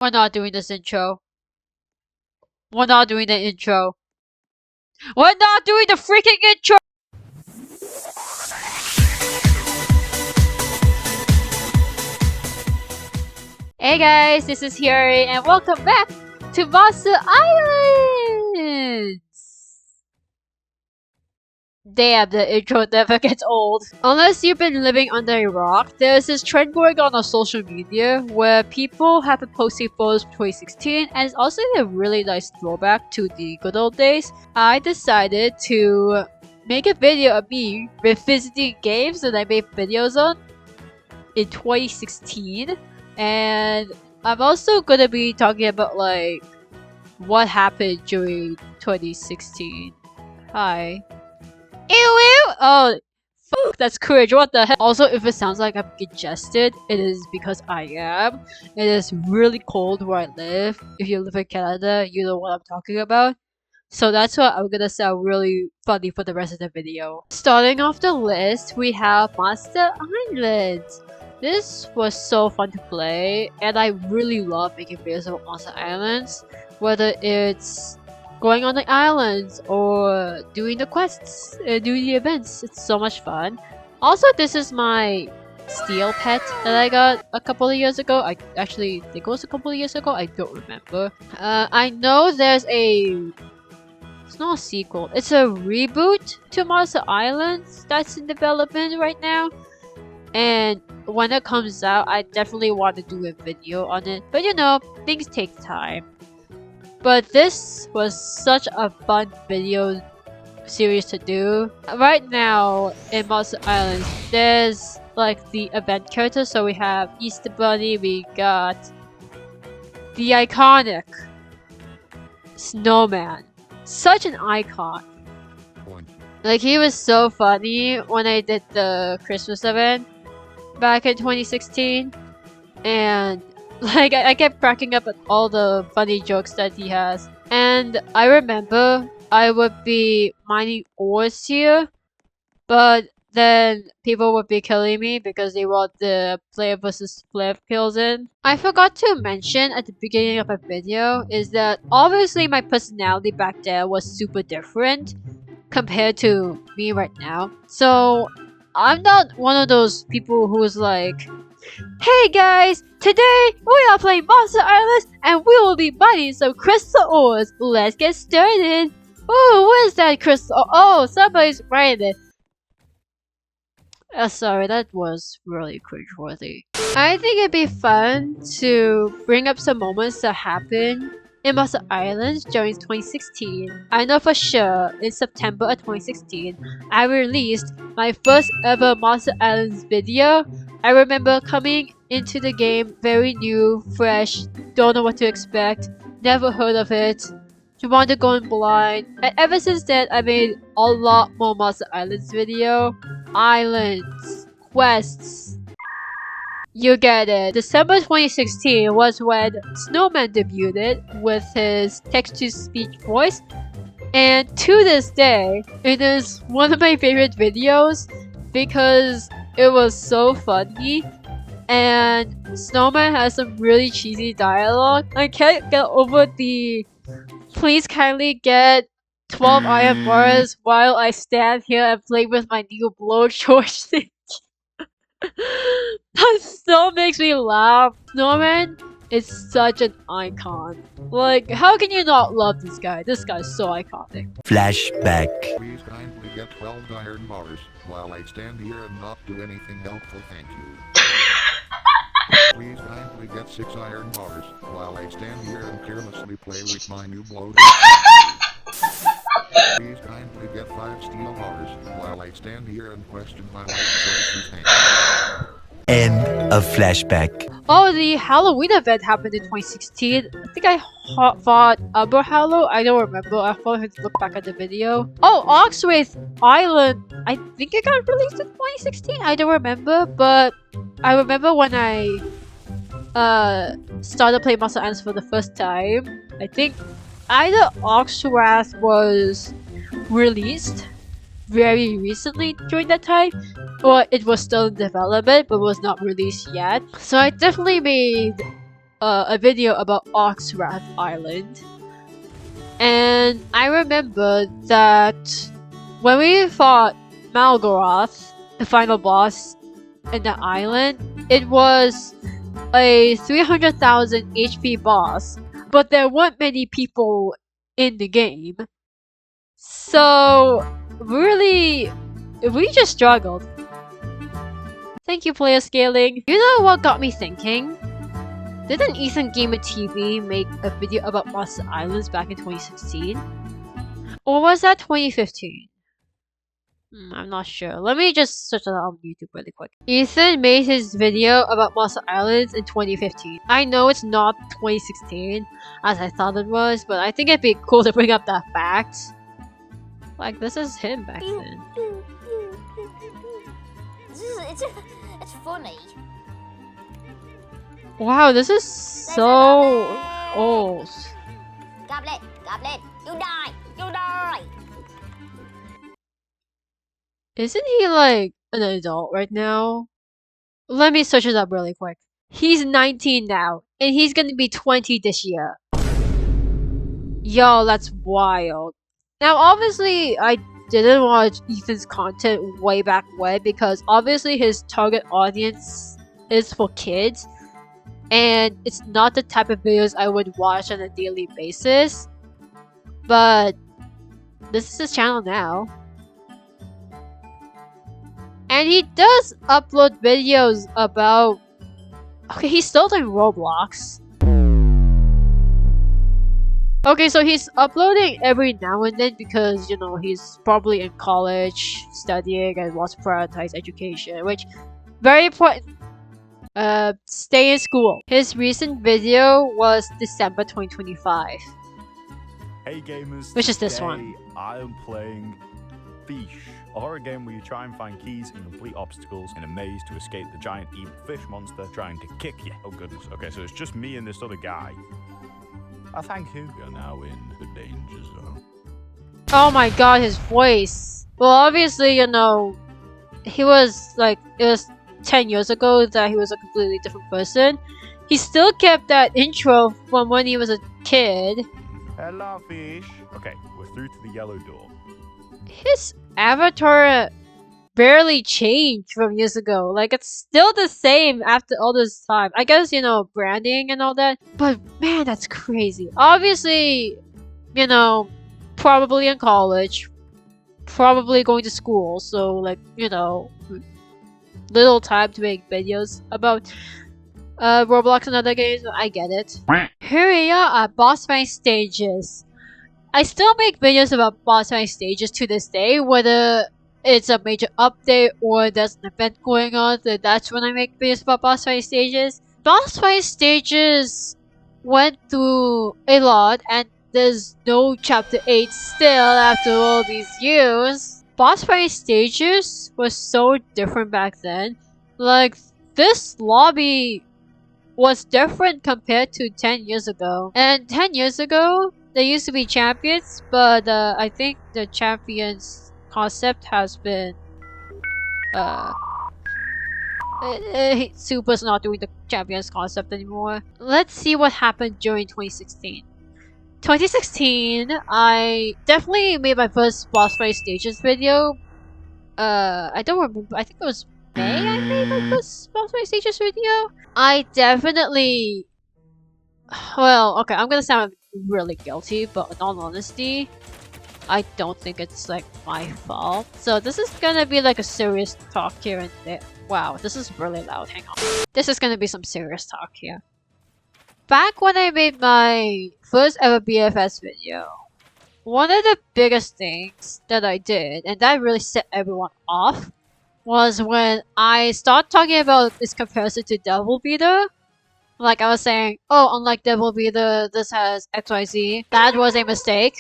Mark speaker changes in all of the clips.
Speaker 1: We're not doing this intro. We're not doing the intro. We're not doing the freaking intro! Hey guys, this is Hiri and welcome back to Monster Islands! Damn, the intro never gets old. Unless you've been living under a rock, there's this trend going on social media where people have been posting photos from 2016 and it's also a really nice throwback to the good old days. I decided to make a video of me revisiting games that I made videos on in 2016, and I'm also gonna be talking about like what happened during 2016. Hi. Ew, ew! Oh, fuck, that's cringe. What the hell? Also, if it sounds like I'm congested, it is because I am. It is really cold where I live. If you live in Canada, you know what I'm talking about. So that's why I'm gonna sound really funny for the rest of the video. Starting off the list, we have Monster Islands. This was so fun to play, and I really love making videos about Monster Islands. Whether it's going on the islands or doing the quests, doing the events. It's so much fun. Also, this is my steel pet that I got a couple of years ago. I actually think it was a couple of years ago. I don't remember. I know there's a... It's not a sequel. It's a reboot to Monster Islands that's in development right now. And when it comes out, I definitely want to do a video on it. But you know, things take time. But this was such a fun video series to do. Right now in Monster Islands, there's like the event characters. So we have Easter Bunny, we got the iconic Snowman. Such an icon. Like, he was so funny when I did the Christmas event back in 2016. And like, I kept cracking up at all the funny jokes that he has. And I remember I would be mining ores here, but then people would be killing me because they want the player versus player kills in. I forgot to mention at the beginning of my video is that obviously my personality back then was super different compared to me right now. So I'm not one of those people who's like, hey guys, today we are playing Monster Islands and we will be mining some crystal ores. Let's get started. Oh, where's that crystal? Oh, somebody's mining it. Sorry, that was really cringeworthy. I think it'd be fun to bring up some moments that happened in Monster Islands during 2016. I know for sure in September of 2016, I released my first ever Monster Islands video. I remember coming into the game very new, fresh, don't know what to expect, never heard of it, want to go in blind, and ever since then I made a lot more Monster Islands video. Islands, quests, you get it. December 2016 was when Snowman debuted with his text-to-speech voice, and to this day, it is one of my favorite videos because it was so funny, and Snowman has some really cheesy dialogue. I can't get over the please kindly get 12 iron bars while I stand here and play with my new blowtorch thing. That still makes me laugh. Snowman is such an icon. Like, how can you not love this guy? This guy's so iconic.
Speaker 2: Flashback.
Speaker 3: Please kindly get 12 iron bars while I stand here and not do anything helpful, thank you. Please kindly get 6 iron bars while I stand here and carelessly play with my new blow. Please kindly get 5 steel bars while I stand here and question my life choices, thank you.
Speaker 2: End of flashback.
Speaker 1: Oh, the Halloween event happened in 2016. I think I fought Umber Hallow. I don't remember. I thought I had to look back at the video. Oh, Oxwraith Island. I think it got released in 2016. I don't remember, but I remember when I started playing Monster Islands for the first time. I think either Oxwrath was released very recently during that time, or it was still in development but was not released yet. So I definitely made a video about Oxrath Island. And I remember that when we fought Malgoroth, the final boss in the island, it was a 300,000 HP boss, but there weren't many people in the game. So, really, we just struggled. Thank you, player scaling. You know what got me thinking? Didn't Ethan Gamer TV make a video about Monster Islands back in 2016? Or was that 2015? I'm not sure. Let me just search it out on YouTube really quick. Ethan made his video about Monster Islands in 2015. I know it's not 2016, as I thought it was, but I think it'd be cool to bring up that fact. Like, this is him back then.
Speaker 4: It's funny.
Speaker 1: Wow, this is so old.
Speaker 4: Goblin, you die.
Speaker 1: Isn't he like an adult right now? Let me search it up really quick. He's 19 now, and he's gonna be 20 this year. Yo, that's wild. Now, obviously, I didn't watch Ethan's content way back when because obviously his target audience is for kids, and it's not the type of videos I would watch on a daily basis. But this is his channel now. And he does upload videos about... Okay, he's still doing Roblox. Okay, so he's uploading every now and then because, you know, he's probably in college, studying, and wants to prioritize education, which, very important. Stay in school. His recent video was December 2025.
Speaker 5: Hey gamers,
Speaker 1: which is this
Speaker 5: today
Speaker 1: one.
Speaker 5: I am playing Fish, a horror game where you try and find keys and complete obstacles in a maze to escape the giant evil fish monster trying to kick you. Oh goodness, okay, so it's just me and this other guy. I thank you. We are now in the danger zone.
Speaker 1: Oh my god, his voice. Well, obviously, you know, he was like, it was 10 years ago that he was a completely different person. He still kept that intro from when he was a kid.
Speaker 5: Hello, Fish. Okay, we're through to the yellow door.
Speaker 1: His avatar barely changed from years ago. Like, it's still the same after all this time. I guess, you know, branding and all that. But man, that's crazy. Obviously, you know, probably in college. Probably going to school. So, like, you know, little time to make videos about Roblox and other games. I get it. Here we are at boss fight stages. I still make videos about boss fight stages to this day, whether it's a major update or there's an event going on, so that's when I make videos about boss fight stages. Boss fight stages went through a lot, and there's no chapter 8 still after all these years. Boss fight stages was so different back then. Like, this lobby was different compared to 10 years ago. And 10 years ago, there used to be champions, but I think the champions concept has been Super's not doing the champions concept anymore. Let's see what happened during 2016. 2016, I definitely made my first boss fight stages video. I don't remember. I think it was May I made my first boss fight stages video. I definitely... Well, okay, I'm gonna sound really guilty, but in all honesty, I don't think it's like my fault. So this is gonna be like a serious talk here and there. Wow, this is really loud. Hang on. This is gonna be some serious talk here. Back when I made my first ever BFS video, one of the biggest things that I did, and that really set everyone off, was when I started talking about this comparison to Devil Beater. Like, I was saying, oh, unlike Devil Beater, this has XYZ. That was a mistake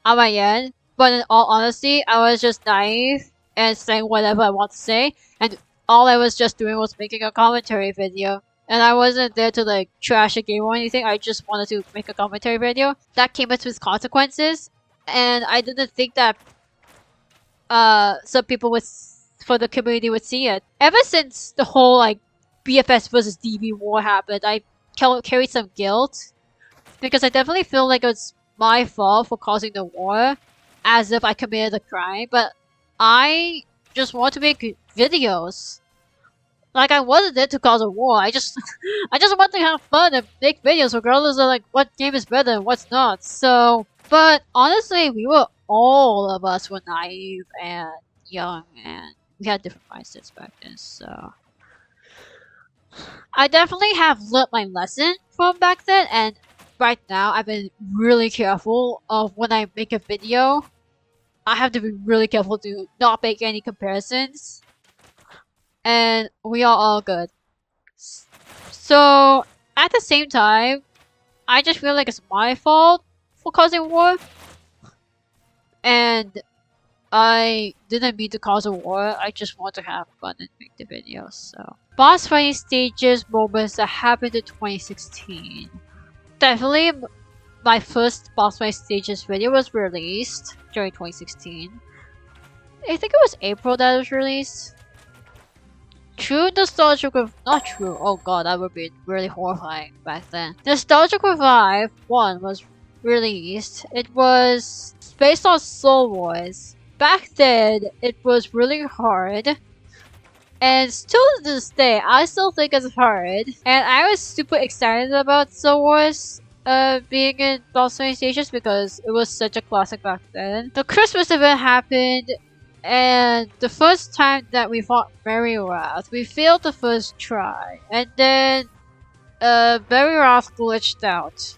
Speaker 1: on my end. But in all honesty, I was just naive and saying whatever I want to say. And all I was just doing was making a commentary video. And I wasn't there to, like, trash a game or anything. I just wanted to make a commentary video. That came with consequences. And I didn't think that some people for the community would see it. Ever since the whole, like, BFS versus DB war happened, I carry some guilt because I definitely feel like it's my fault for causing the war, as if I committed a crime. But I just want to make videos. Like I wasn't there to cause a war. I just want to have fun and make videos regardless of like what game is better and what's not. So, but honestly, all of us were naive and young, and we had different mindsets back then. So, I definitely have learned my lesson from back then, and right now I've been really careful of when I make a video. I have to be really careful to not make any comparisons. And we are all good. So, at the same time, I just feel like it's my fault for causing war. And I didn't mean to cause a war, I just want to have fun and make the video, so. Boss fighting stages moments that happened in 2016. Definitely my first boss fight stages video was released during 2016. I think it was April that it was released. True Nostalgic not true, oh god, that would be really horrifying back then. Nostalgic Revive 1 was released. It was based on Soul Wars. Back then, it was really hard. And still to this day, I still think it's hard. And I was super excited about Soul Wars being in boss fight stages because it was such a classic back then. The Christmas event happened, and the first time that we fought Mary Wrath, we failed the first try, and then Mary Wrath glitched out.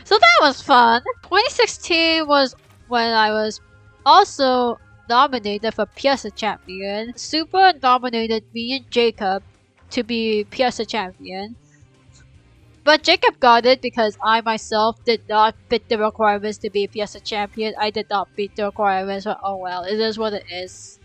Speaker 1: So that was fun! 2016 was when I was also nominated for Piazza Champion. Super nominated me and Jacob to be Piazza Champion. But Jacob got it because I myself did not fit the requirements to be Piazza Champion. I did not meet the requirements, but oh well, it is what it is.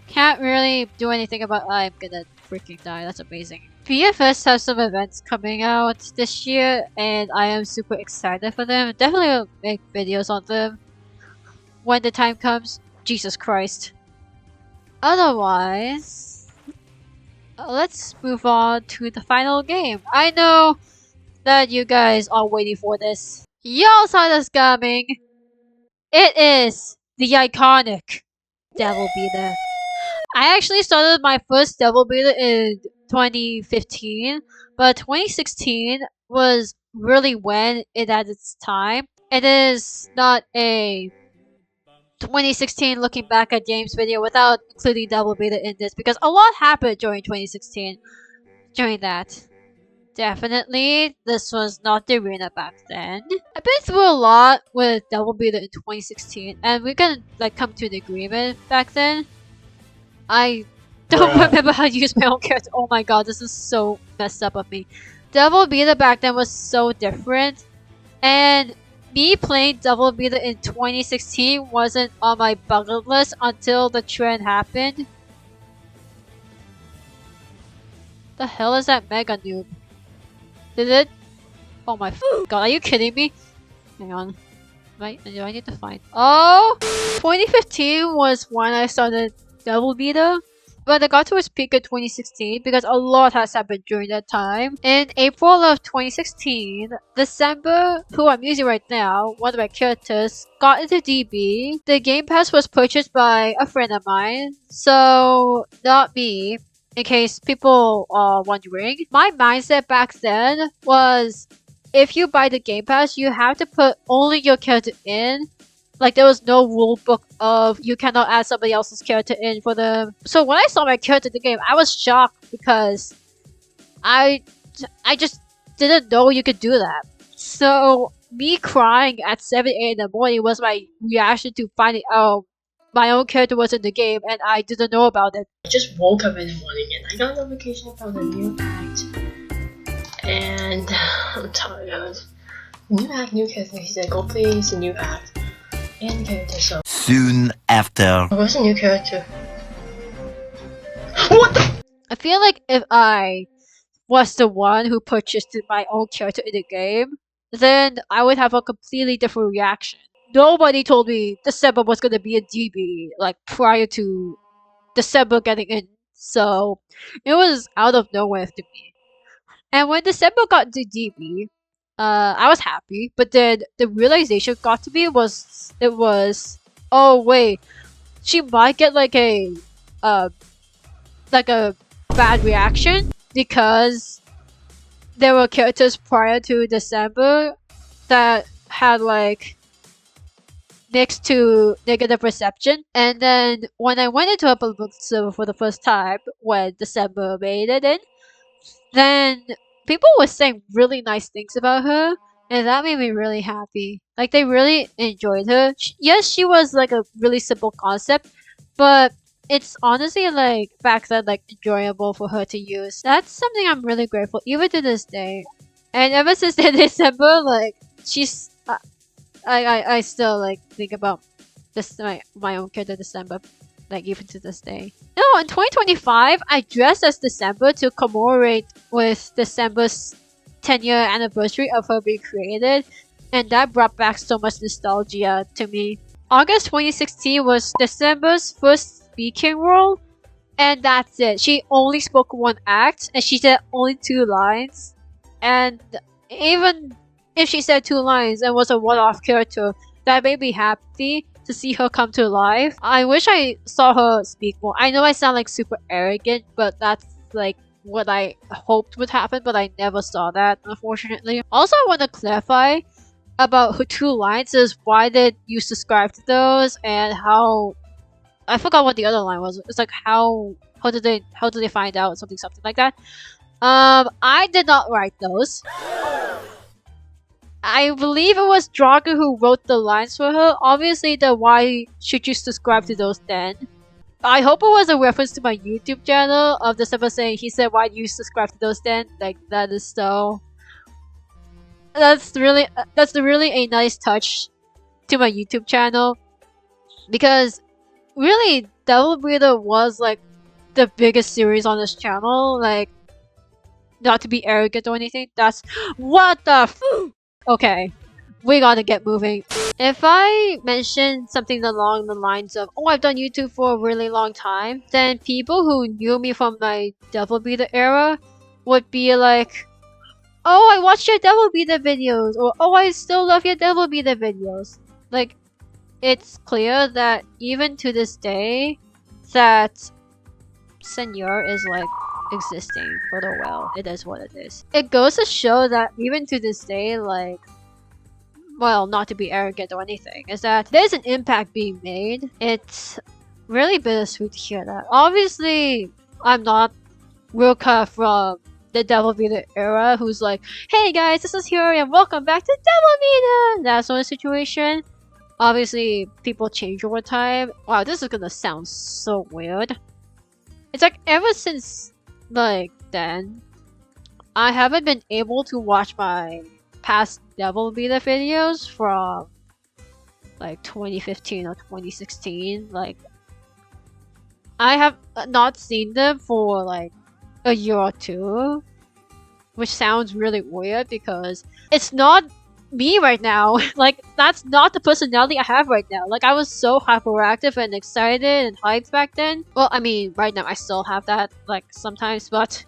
Speaker 1: Can't really do anything about it. I'm gonna freaking die, that's amazing. BFS has some events coming out this year, and I am super excited for them. Definitely will make videos on them when the time comes. Jesus Christ. Otherwise, let's move on to the final game. I know that you guys are waiting for this. Y'all saw this coming. It is the iconic Devil Beater. I actually started my first Devil Beater in 2015, but 2016 was really when it had its time. It is not a 2016 looking back at games video without including Devil Beater in this because a lot happened during 2016 during that. Definitely, this was not the arena back then. I've been through a lot with Devil Beater in 2016, and we can like come to an agreement back then. I don't remember how to use my own character. Oh my god, this is so messed up of me. Devil Beater back then was so different, and me playing Devil Beater in 2016 wasn't on my bucket list until the trend happened. The hell is that Mega Noob? Did it? Oh my god, are you kidding me? Hang on. Do I need to find? Oh! 2015 was when I started Devil Beater. But I got to its peak in 2016 because a lot has happened during that time. In April of 2016, December, who I'm using right now, one of my characters, got into DB. The Game Pass was purchased by a friend of mine, so not me. In case people are wondering, my mindset back then was if you buy the Game Pass, you have to put only your character in. Like there was no rule book of you cannot add somebody else's character in for them. So when I saw my character in the game, I was shocked because I just didn't know you could do that. So me crying at 7 a.m. in the morning was my reaction to finding out my own character was in the game and I didn't know about it.
Speaker 6: I just woke up in the morning and I got a notification about a new act. And I'm tired of it. New act, new character. He said, go play the new act and character. So
Speaker 2: Soon after.
Speaker 6: what's a new character? What the?
Speaker 1: I feel like if I was the one who purchased my own character in the game, then I would have a completely different reaction. Nobody told me December was gonna be a DB like prior to December getting in, so it was out of nowhere to me. And when December got to DB, I was happy, but then the realization got to me was oh wait, she might get uh like a bad reaction because there were characters prior to December that had like next to negative reception. And then when I went into a public server for the first time when December made it in, then people were saying really nice things about her, and that made me really happy. Like they really enjoyed her. Yes, she was like a really simple concept, but it's honestly like back then like enjoyable for her to use. That's something I'm really grateful even to this day. And ever since that December, like she's I still like think about this my own character December, like even to this day. No, in 2025, I dressed as December to commemorate with December's 10-year anniversary of her being created, and that brought back so much nostalgia to me. August 2016 was December's first speaking role, and that's it. She only spoke one act, and she said only 2 lines. And even if she said 2 lines and was a one-off character, that made me happy to see her come to life. I wish I saw her speak more. I know I sound like super arrogant, but that's like what I hoped would happen, but I never saw that, unfortunately. Also, I want to clarify about her 2 lines is why did you subscribe to those and how I forgot what the other line was. It's like how did they find out something like that. I did not write those. I believe it was Draga who wrote the lines for her. Obviously, the why should you subscribe to those then. I hope it was a reference to my YouTube channel of December saying he said why do you subscribe to those then. Like that is so. That's really a nice touch to my YouTube channel because really Devil Breather was like the biggest series on this channel. Like not to be arrogant or anything. That's what the. Okay, we gotta get moving. If I mention something along the lines of, oh, I've done YouTube for a really long time, then people who knew me from my Devil Beater era would be like, oh, I watched your Devil Beater videos, or oh, I still love your Devil Beater videos. Like, it's clear that even to this day, that Senor is like existing for the well. It is what it is. It goes to show that even to this day, like, well, not to be arrogant or anything, is that there's an impact being made. It's really bittersweet to hear that. Obviously, I'm not Wilka from the Devil Beater era who's like, hey guys, this is Hiro and welcome back to Devil Beater! That sort of situation. Obviously, people change over time. Wow, this is gonna sound so weird. It's like ever since like then, I haven't been able to watch my past Devil Beater videos from like 2015 or 2016. Like, I have not seen them for like a year or 2, which sounds really weird because it's not me right now. Like, that's not the personality I have right now. Like, I was so hyperactive and excited and hyped back then. Well, I mean, right now I still have that, like, sometimes, but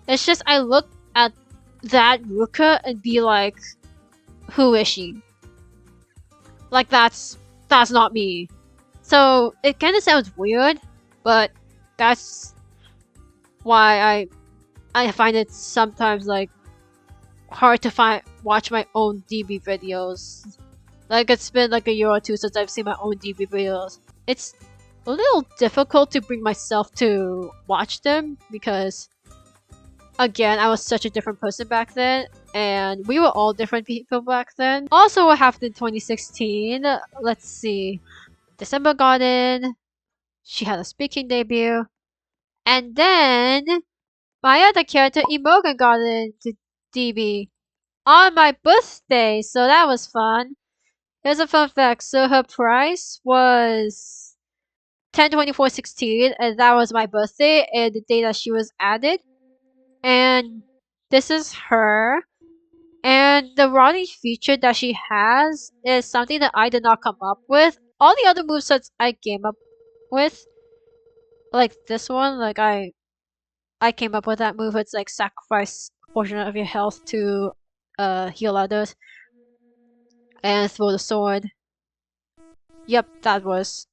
Speaker 1: it's just I look at that Ruka and be like, who is she? Like, that's not me. So, it kind of sounds weird, but that's why I find it sometimes, like, hard to watch my own DB videos. Like, it's been like a year or 2 since I've seen my own DB videos. It's a little difficult to bring myself to watch them because, again, I was such a different person back then, and we were all different people back then. Also, what happened in 2016? Let's see. December got in. She had a speaking debut. And then, my other character, Imogen, got into DB on my birthday, so that was fun. Here's a fun fact. So her price was 10/24/16, and that was my birthday and the day that she was added. And this is her. And the running feature that she has is something that I did not come up with. All the other movesets I came up with, like this one, like I I came up with that move. It's like sacrifice a portion of your health to heal others and throw the sword. Yep, that was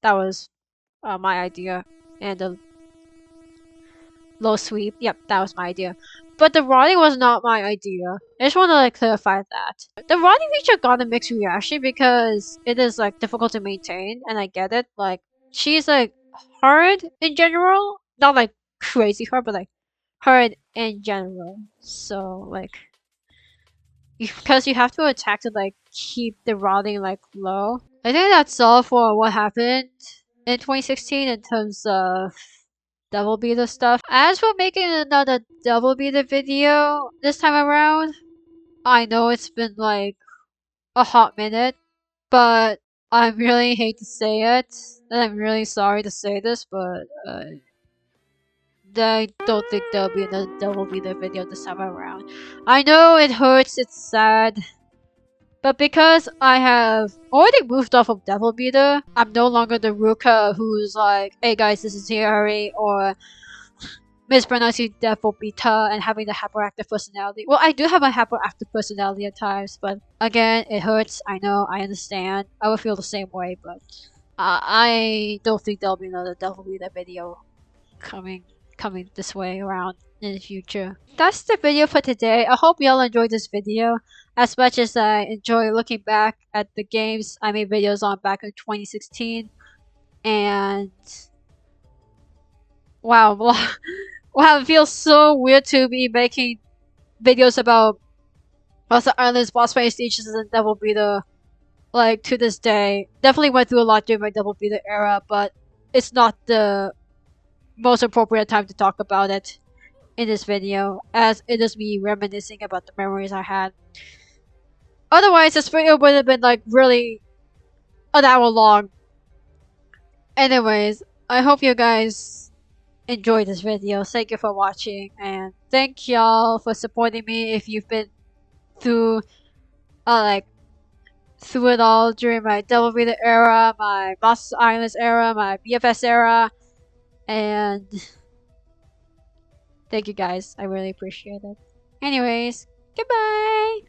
Speaker 1: my idea. And the low sweep. Yep, that was my idea. But the rotting was not my idea. I just want to like clarify that. The rotting feature got a mixed reaction because it is like difficult to maintain, and I get it. Like she's like hard in general, not like crazy hard, but like hard in general. So like because you have to attack to like keep the rotting like low. I think that's all for what happened in 2016 in terms of Devil Beater stuff. As for making another Devil Beater video this time around, I know it's been like a hot minute, but I really hate to say it, and I'm really sorry to say this, but I don't think there'll be another Devil Beater video this time around. I know it hurts, it's sad, but because I have already moved off of Devil Beater, I'm no longer the Ruka who's like, hey guys, this is Harry, or mispronouncing Devil Beater and having the hyperactive personality. Well, I do have a hyperactive personality at times, but again, it hurts. I know, I understand. I would feel the same way, but I don't think there'll be another Devil Beater video coming this way around in the future. That's the video for today. I hope y'all enjoyed this video as much as I enjoy looking back at the games I made videos on back in 2016. And wow, wow, it feels so weird to be making videos about Monster Island's boss fight stages and Devil Beater, like, to this day. Definitely went through a lot during my Devil Beater era, but it's not the most appropriate time to talk about it in this video, as it is me reminiscing about the memories I had. Otherwise, this video would have been, like, really an hour long. Anyways, I hope you guys enjoyed this video. Thank you for watching, and thank y'all for supporting me if you've been through through it all during my Devil Beater era, my Monster Islands era, my BFS era, and thank you guys. I really appreciate it. Anyways, goodbye!